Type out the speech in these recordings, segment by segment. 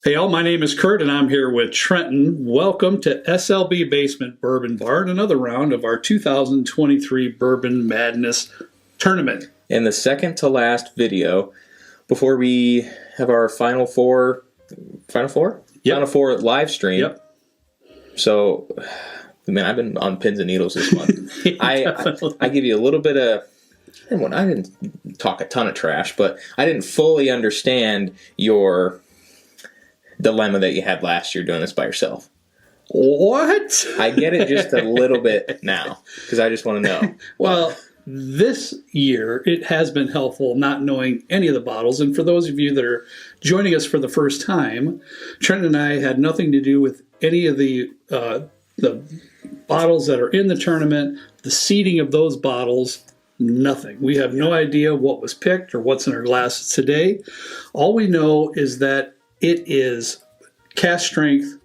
Hey all, my name is Kurt and I'm here with Trenton. Welcome to SLB Basement Bourbon Bar and another round of our 2023 Bourbon Madness Tournament. In the second to last video, before we have our Final Four live stream. Yep. So, man, I've been on pins and needles this month. I give you a little bit of, I didn't talk a ton of trash, but I didn't fully understand your dilemma that you had last year doing this by yourself. What? I get it just a little bit now, because I just want to know. Well, this year it has been helpful not knowing any of the bottles. And for those of you that are joining us for the first time, Trenton and I had nothing to do with any of the bottles that are in the tournament, the seeding of those bottles. Nothing. We have no idea what was picked or what's in our glasses today. All we know is that it is cask strength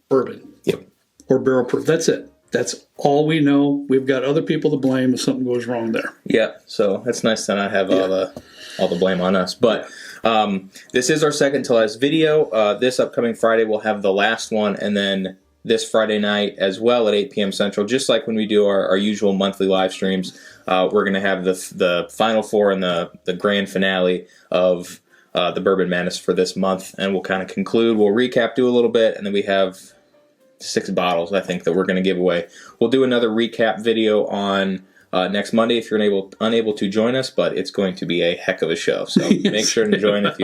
bourbon. Yep. Or barrel proof. That's it. That's all we know. We've got other people to blame if something goes wrong there. Yeah, so it's nice to not have all the blame on us. But this is our second to last video. This upcoming Friday we'll have the last one, and then this Friday night as well at 8 p.m. Central, just like when we do our usual monthly live streams. We're going to have the Final Four and the grand finale of the Bourbon Madness for this month, and we'll kind of conclude. We'll recap, do a little bit, and then we have 6 bottles, I think, that we're going to give away. We'll do another recap video on next Monday if you're unable to join us, but it's going to be a heck of a show. So Yes. Make sure to join if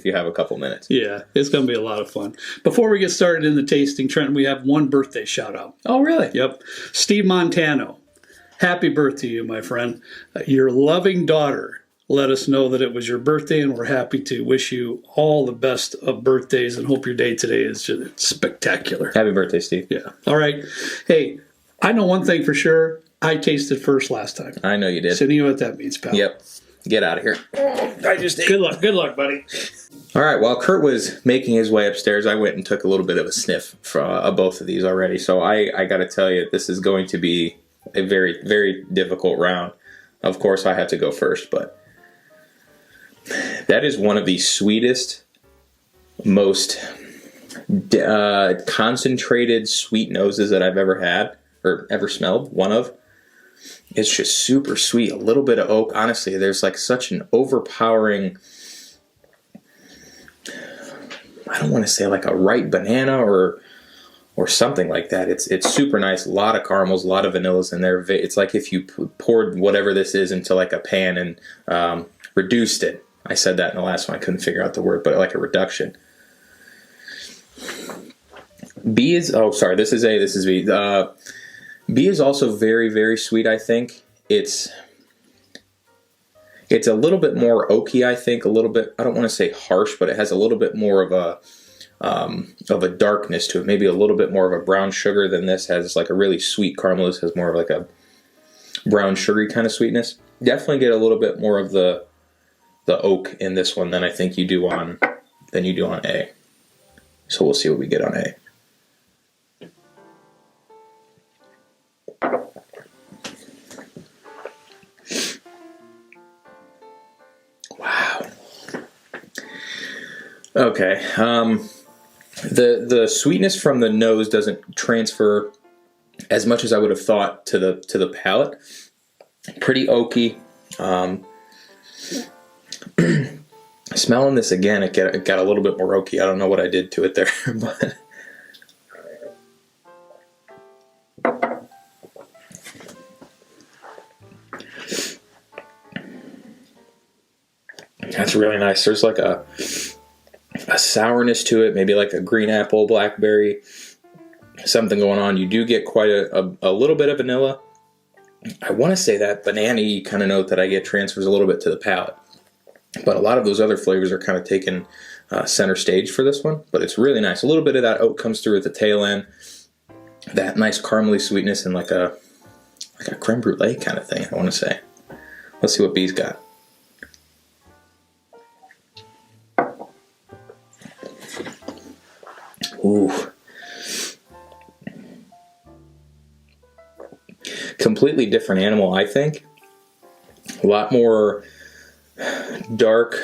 you have a couple minutes. Yeah, it's going to be a lot of fun. Before we get started in the tasting, Trent, we have one birthday shout out. Oh, really? Yep. Steve Montano. Happy birthday to you, my friend. Your loving daughter let us know that it was your birthday, and we're happy to wish you all the best of birthdays and hope your day today is just spectacular. Happy birthday, Steve. Yeah. All right. Hey, I know one thing for sure. I tasted first last time. I know you did. So you know what that means, pal. Yep. Get out of here. I just ate. Good luck. Good luck, buddy. All right, while Kurt was making his way upstairs, I went and took a little bit of a sniff of both of these already. So I got to tell you, this is going to be a very, very difficult round. Of course, I have to go first, but that is one of the sweetest, most concentrated sweet noses that I've ever had or ever smelled. One of. It's just super sweet. A little bit of oak. Honestly, there's like such an overpowering, I don't want to say like a ripe banana or something like that. It's super nice. A lot of caramels, a lot of vanillas in there. It's like if you poured whatever this is into like a pan and reduced it. I said that in the last one. I couldn't figure out the word, but like a reduction. B is, oh, sorry, this is B. B is also very, very sweet, I think. It's a little bit more oaky, I think. A little bit, I don't want to say harsh, but it has a little bit more of a darkness to it. Maybe a little bit more of a brown sugar than this has. Like a really sweet caramel. This has more of like a brown sugary kind of sweetness. Definitely get a little bit more of the oak in this one than I think you do on A. So we'll see what we get on A. Wow. Okay. The sweetness from the nose doesn't transfer as much as I would have thought to the palate. Pretty oaky. Smelling this again, it got a little bit more oaky. I don't know what I did to it there, but that's really nice. There's like a sourness to it, maybe like a green apple, blackberry, something going on. You do get quite a little bit of vanilla. I want to say that banana-y kind of note that I get transfers a little bit to the palate. But a lot of those other flavors are kind of taking center stage for this one. But it's really nice. A little bit of that oak comes through at the tail end. That nice caramely sweetness and like a creme brulee kind of thing, I want to say. Let's see what B's got. Ooh. Completely different animal, I think. A lot more dark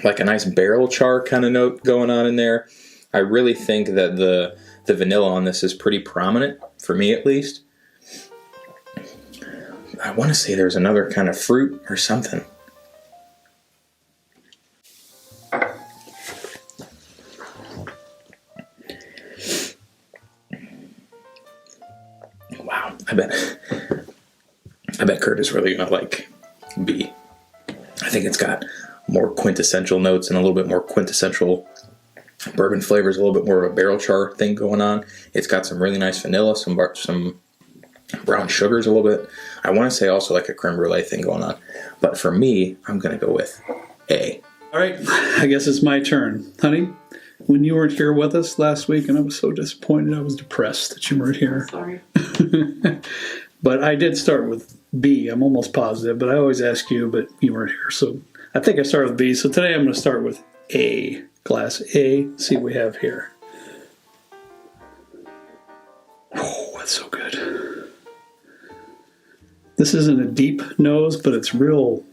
like a nice barrel char kind of note going on in there. I really think that the vanilla on this is pretty prominent, for me at least. I want to say there's another kind of fruit or something. Wow, I bet Kurt is really gonna like B. I think it's got more quintessential notes and a little bit more quintessential bourbon flavors, a little bit more of a barrel char thing going on. It's got some really nice vanilla, some brown sugars a little bit. I want to say also like a creme brulee thing going on. But for me, I'm going to go with A. All right, I guess it's my turn. Honey, when you weren't here with us last week, and I was so disappointed, I was depressed that you weren't here. Sorry. But I did start with B. I'm almost positive, but I always ask you, but you weren't here. So I think I started with B. So today I'm going to start with A. Glass A. See what we have here. Oh, that's so good. This isn't a deep nose, but it's real.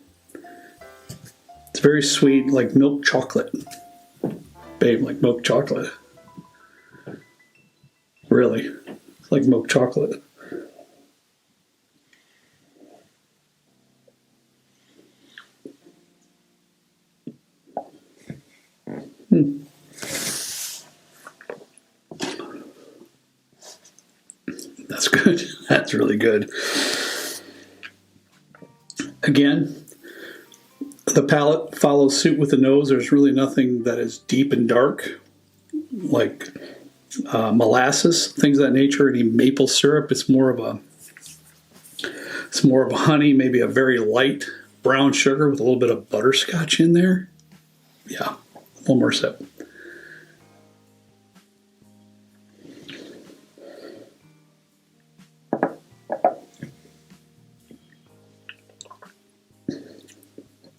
It's very sweet, like milk chocolate. Babe, like milk chocolate. Really. It's like milk chocolate. That's good. That's really good. Again, the palate follows suit with the nose. There's really nothing that is deep and dark, like molasses, things of that nature. Any maple syrup. It's more of a honey, maybe a very light brown sugar with a little bit of butterscotch in there. Yeah. One more sip.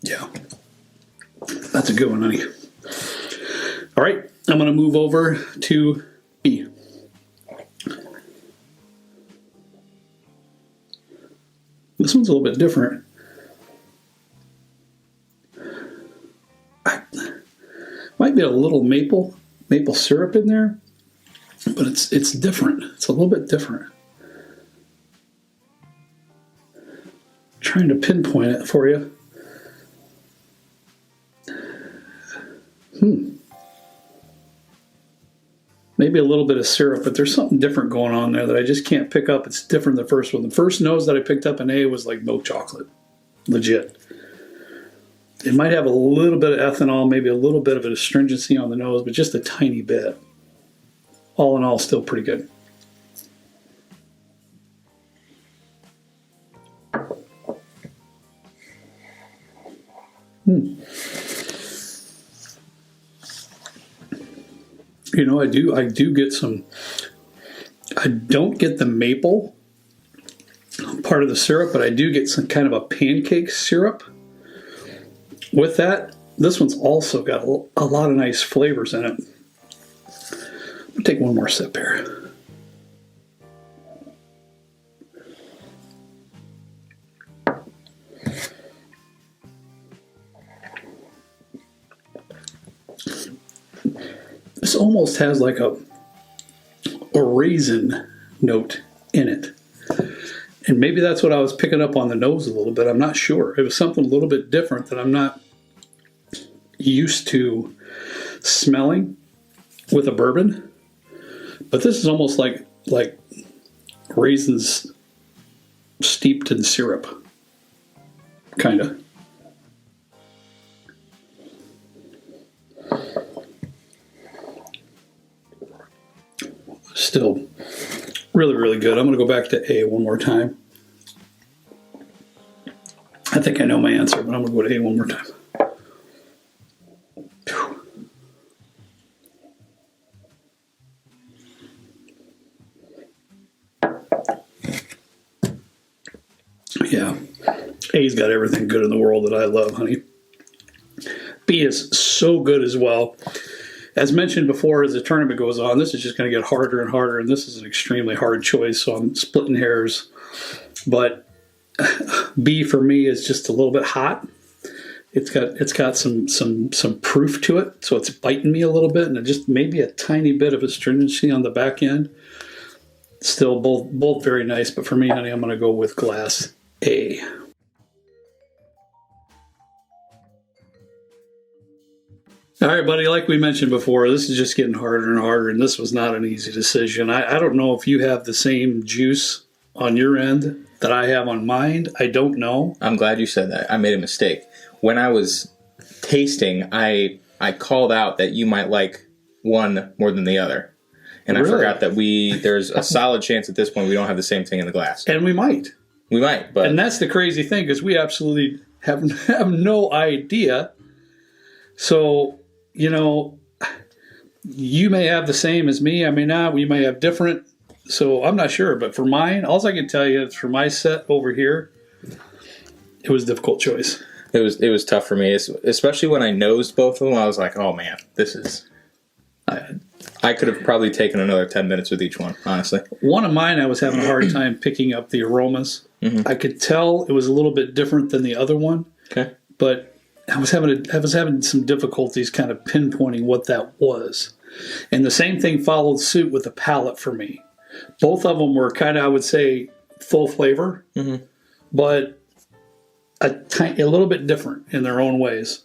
Yeah. That's a good one, honey. All right. I'm going to move over to B. This one's a little bit different. Might be a little maple syrup in there, but it's different. It's a little bit different. Trying to pinpoint it for you. Maybe a little bit of syrup, but there's something different going on there that I just can't pick up. It's different than the first one. The first nose that I picked up in A was like milk chocolate. Legit. It might have a little bit of ethanol, maybe a little bit of an astringency on the nose, but just a tiny bit. All in all, still pretty good. You know, I do get some. I don't get the maple part of the syrup, but I do get some kind of a pancake syrup. With that, this one's also got a lot of nice flavors in it. I'll take one more sip here. This almost has like a raisin note in it. And maybe that's what I was picking up on the nose a little bit. I'm not sure. It was something a little bit different that I'm not used to smelling with a bourbon. But this is almost like raisins steeped in syrup. Kind of. Still really, really good. I'm going to go back to A one more time. I think I know my answer, but I'm going to go to A one more time. Yeah, A's got everything good in the world that I love, honey. B is so good as well. As mentioned before, as the tournament goes on, this is just going to get harder and harder, and this is an extremely hard choice, so I'm splitting hairs. But B for me is just a little bit hot. It's got some proof to it, so it's biting me a little bit, and just maybe a tiny bit of astringency on the back end. Still, both very nice, but for me, honey, I'm going to go with glass A. All right, buddy, like we mentioned before, this is just getting harder and harder, and this was not an easy decision. I don't know if you have the same juice on your end that I have on mine. I don't know. I'm glad you said that. I made a mistake. When I was tasting, I called out that you might like one more than the other. And really? I forgot that there's a solid chance at this point we don't have the same thing in the glass. And we might. We might, but... And that's the crazy thing, because we absolutely have no idea. So, you know, you may have the same as me. I may not. We may have different. So I'm not sure. But for mine, all I can tell you is for my set over here, it was a difficult choice. It was tough for me, especially when I nosed both of them. I was like, oh, man, this is... I could have probably taken another 10 minutes with each one, honestly. One of mine, I was having a hard time picking up the aromas. Mm-hmm. I could tell it was a little bit different than the other one. Okay. But I was having some difficulties kind of pinpointing what that was. And the same thing followed suit with the palate for me. Both of them were kind of, I would say, full flavor, mm-hmm. but a little bit different in their own ways.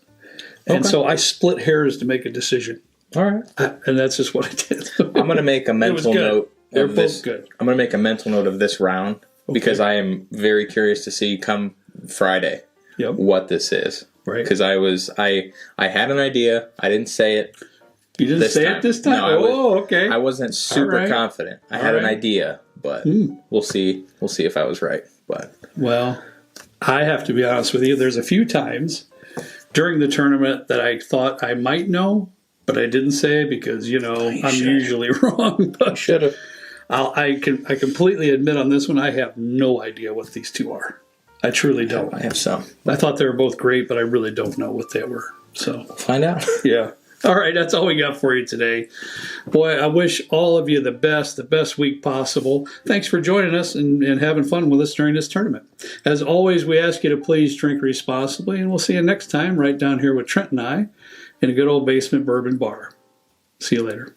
And so I split hairs to make a decision. All right. And that's just what I did. I'm going to make a mental note. They're both good. I'm going to make a mental note of this round because I am very curious to see come Friday what this is. Right. Because I had an idea. I didn't say it. You didn't say it this time? No, okay. I wasn't super confident. I had an idea, but we'll see. We'll see if I was right. But well, I have to be honest with you. There's a few times during the tournament that I thought I might know, but I didn't say because, I'm usually wrong. But should have. I completely admit on this one, I have no idea what these two are. I truly don't. I have some. I thought they were both great, but I really don't know what they were. So we'll find out. Yeah. All right, that's all we got for you today. Boy, I wish all of you the best week possible. Thanks for joining us and having fun with us during this tournament. As always, we ask you to please drink responsibly, and we'll see you next time right down here with Trent and I in a good old basement bourbon bar. See you later.